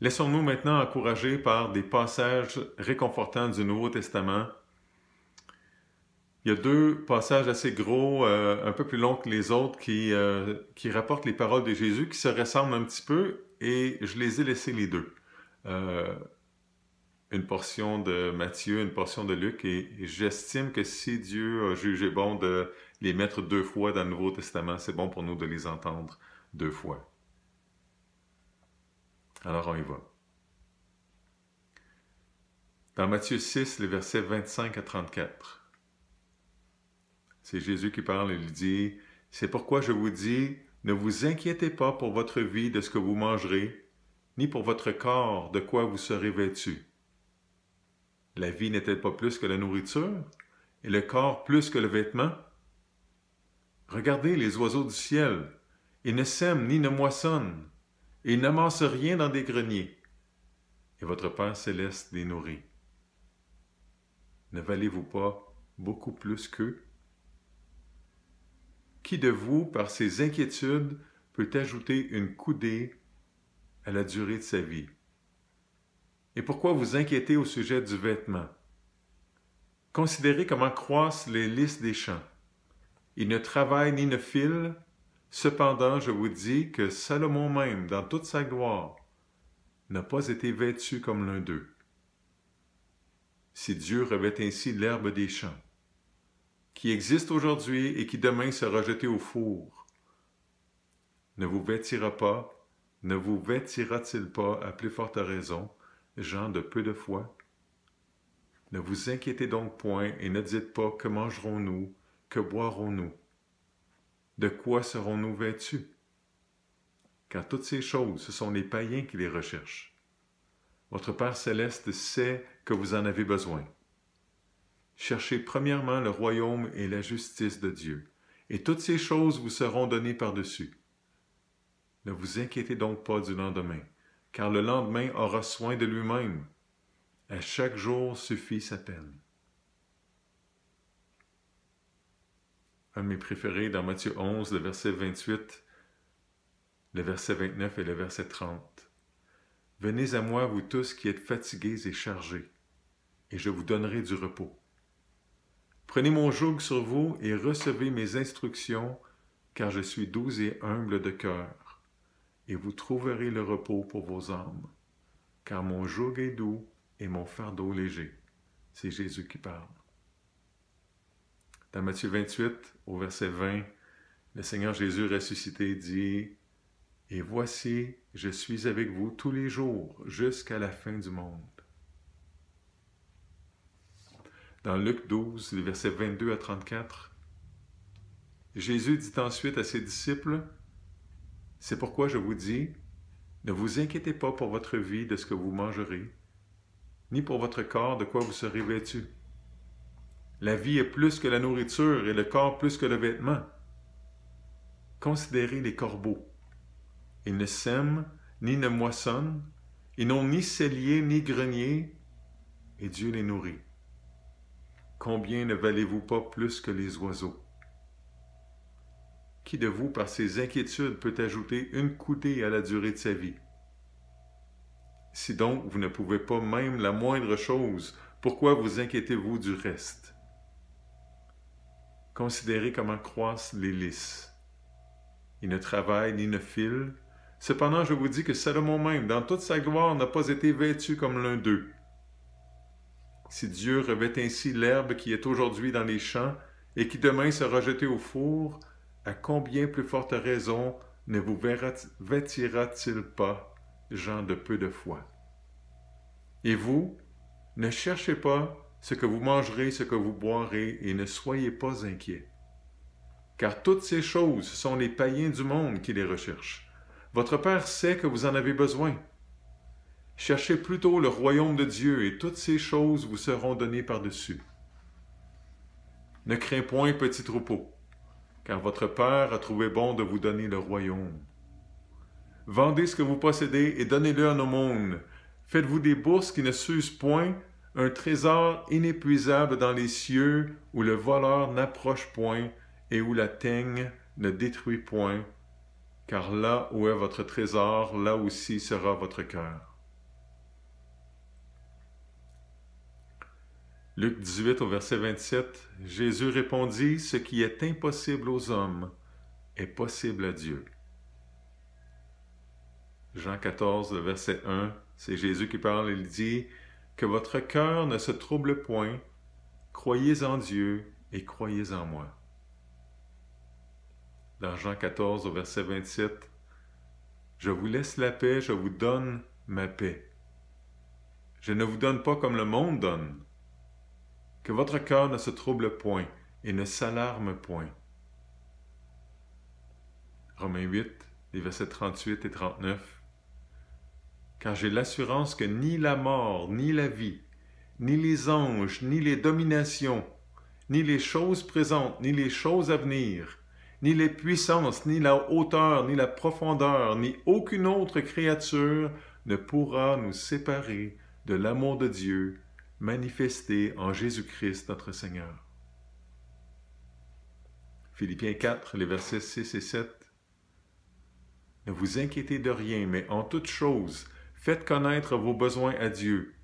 Laissons-nous maintenant encourager par des passages réconfortants du Nouveau Testament. Il y a deux passages assez gros, un peu plus longs que les autres, qui rapportent les paroles de Jésus, qui se ressemblent un petit peu, et je les ai laissés les deux. Une portion de Matthieu, une portion de Luc, et j'estime que si Dieu a jugé bon de les mettre deux fois dans le Nouveau Testament, c'est bon pour nous de les entendre deux fois. Alors on y va. Dans Matthieu 6, les versets 25 à 34, c'est Jésus qui parle et il dit « C'est pourquoi je vous dis, ne vous inquiétez pas pour votre vie de ce que vous mangerez, ni pour votre corps de quoi vous serez vêtus. La vie n'est-elle pas plus que la nourriture, et le corps plus que le vêtement? Regardez les oiseaux du ciel, ils ne sèment ni ne moissonnent, et ils n'amassent rien dans des greniers, et votre Père céleste les nourrit. Ne valez-vous pas beaucoup plus qu'eux? Qui de vous, par ses inquiétudes, peut ajouter une coudée à la durée de sa vie? Et pourquoi vous inquiétez au sujet du vêtement? Considérez comment croissent les lys des champs. Ils ne travaillent ni ne filent, cependant je vous dis que Salomon même, dans toute sa gloire, n'a pas été vêtu comme l'un d'eux. Si Dieu revêt ainsi l'herbe des champs, qui existe aujourd'hui et qui demain sera jetée au four, ne vous vêtira-t-il pas à plus forte raison, gens de peu de foi? Ne vous inquiétez donc point et ne dites pas que mangerons-nous, que boirons-nous, de quoi serons-nous vêtus? Car toutes ces choses, ce sont les païens qui les recherchent. Votre Père céleste sait que vous en avez besoin. Cherchez premièrement le royaume et la justice de Dieu, et toutes ces choses vous seront données par-dessus. Ne vous inquiétez donc pas du lendemain, car le lendemain aura soin de lui-même. À chaque jour suffit sa peine. Un de mes préférés dans Matthieu 11, le verset 28, le verset 29 et le verset 30. « Venez à moi, vous tous qui êtes fatigués et chargés, et je vous donnerai du repos. Prenez mon joug sur vous et recevez mes instructions, car je suis doux et humble de cœur, et vous trouverez le repos pour vos âmes, car mon joug est doux et mon fardeau léger. » C'est Jésus qui parle. Dans Matthieu 28, au verset 20, le Seigneur Jésus ressuscité dit « Et voici, je suis avec vous tous les jours jusqu'à la fin du monde. » Dans Luc 12, les versets 22 à 34, Jésus dit ensuite à ses disciples « C'est pourquoi je vous dis, ne vous inquiétez pas pour votre vie de ce que vous mangerez, ni pour votre corps de quoi vous serez vêtus. La vie est plus que la nourriture et le corps plus que le vêtement. Considérez les corbeaux. Ils ne sèment ni ne moissonnent, ils n'ont ni cellier ni grenier, et Dieu les nourrit. Combien ne valez-vous pas plus que les oiseaux? Qui de vous, par ses inquiétudes, peut ajouter une coudée à la durée de sa vie? Si donc vous ne pouvez pas même la moindre chose, pourquoi vous inquiétez-vous du reste? Considérez comment croissent les lys. Ils ne travaillent ni ne filent. Cependant, je vous dis que Salomon même, dans toute sa gloire, n'a pas été vêtu comme l'un d'eux. Si Dieu revêt ainsi l'herbe qui est aujourd'hui dans les champs et qui demain sera jetée au four, à combien plus forte raison ne vous vêtira-t-il pas, gens de peu de foi? Et vous, ne cherchez pas ce que vous mangerez, ce que vous boirez, et ne soyez pas inquiets. Car toutes ces choses sont les païens du monde qui les recherchent. Votre Père sait que vous en avez besoin. Cherchez plutôt le royaume de Dieu, et toutes ces choses vous seront données par-dessus. Ne crains point, petit troupeau, car votre Père a trouvé bon de vous donner le royaume. Vendez ce que vous possédez et donnez-le à l'aumône. Faites-vous des bourses qui ne s'usent point, un trésor inépuisable dans les cieux, où le voleur n'approche point et où la teigne ne détruit point, car là où est votre trésor, là aussi sera votre cœur. Luc 18 au verset 27, Jésus répondit, « Ce qui est impossible aux hommes est possible à Dieu. » Jean 14, le verset 1, c'est Jésus qui parle, il dit, « Que votre cœur ne se trouble point, croyez en Dieu et croyez en moi. » Dans Jean 14 au verset 27, « Je vous laisse la paix, je vous donne ma paix. Je ne vous donne pas comme le monde donne. Que votre cœur ne se trouble point et ne s'alarme point. » Romains 8, les versets 38 et 39. « Car j'ai l'assurance que ni la mort, ni la vie, ni les anges, ni les dominations, ni les choses présentes, ni les choses à venir, ni les puissances, ni la hauteur, ni la profondeur, ni aucune autre créature ne pourra nous séparer de l'amour de Dieu manifesté en Jésus-Christ notre Seigneur. » Philippiens 4, les versets 6 et 7. « Ne vous inquiétez de rien, mais en toute chose, faites connaître vos besoins à Dieu,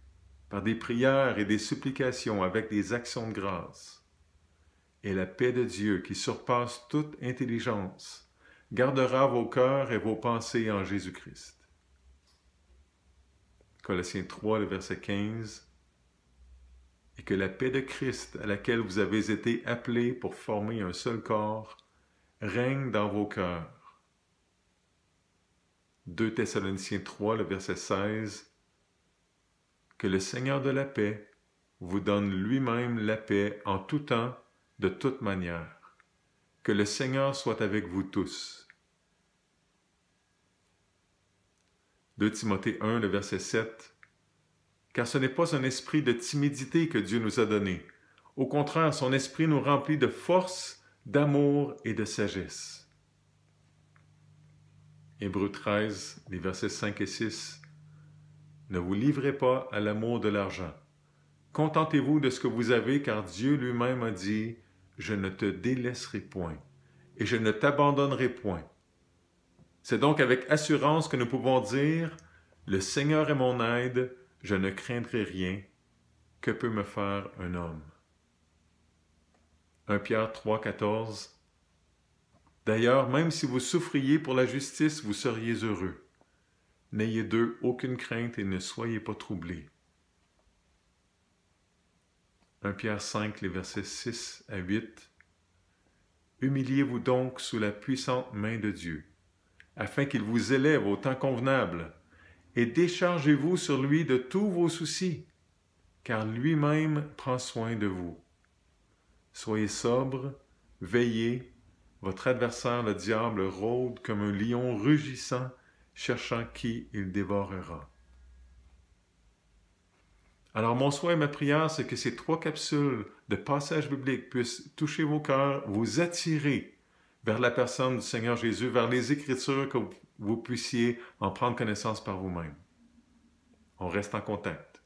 par des prières et des supplications avec des actions de grâce. Et la paix de Dieu, qui surpasse toute intelligence, gardera vos cœurs et vos pensées en Jésus-Christ. » Colossiens 3, le verset 15. « Et que la paix de Christ, à laquelle vous avez été appelés pour former un seul corps, règne dans vos cœurs. » 2 Thessaloniciens 3, le verset 16. « Que le Seigneur de la paix vous donne lui-même la paix en tout temps, de toute manière. Que le Seigneur soit avec vous tous. » 2 Timothée 1, le verset 7. « Car ce n'est pas un esprit de timidité que Dieu nous a donné. Au contraire, son esprit nous remplit de force, d'amour et de sagesse. » Hébreux 13, les versets 5 et 6. « Ne vous livrez pas à l'amour de l'argent. Contentez-vous de ce que vous avez, car Dieu lui-même a dit, « Je ne te délaisserai point, et je ne t'abandonnerai point. » C'est donc avec assurance que nous pouvons dire, « Le Seigneur est mon aide, je ne craindrai rien. Que peut me faire un homme? » 1 Pierre 3, 14. « D'ailleurs, même si vous souffriez pour la justice, vous seriez heureux. N'ayez d'eux aucune crainte et ne soyez pas troublés. » 1 Pierre 5, les versets 6 à 8. « Humiliez-vous donc sous la puissante main de Dieu, afin qu'il vous élève au temps convenable, et déchargez-vous sur lui de tous vos soucis, car lui-même prend soin de vous. Soyez sobres, veillez, votre adversaire le diable rôde comme un lion rugissant, cherchant qui il dévorera. » Alors mon souhait et ma prière, c'est que ces 3 capsules de passages bibliques puissent toucher vos cœurs, vous attirer vers la personne du Seigneur Jésus, vers les Écritures, que vous puissiez en prendre connaissance par vous-même. On reste en contact.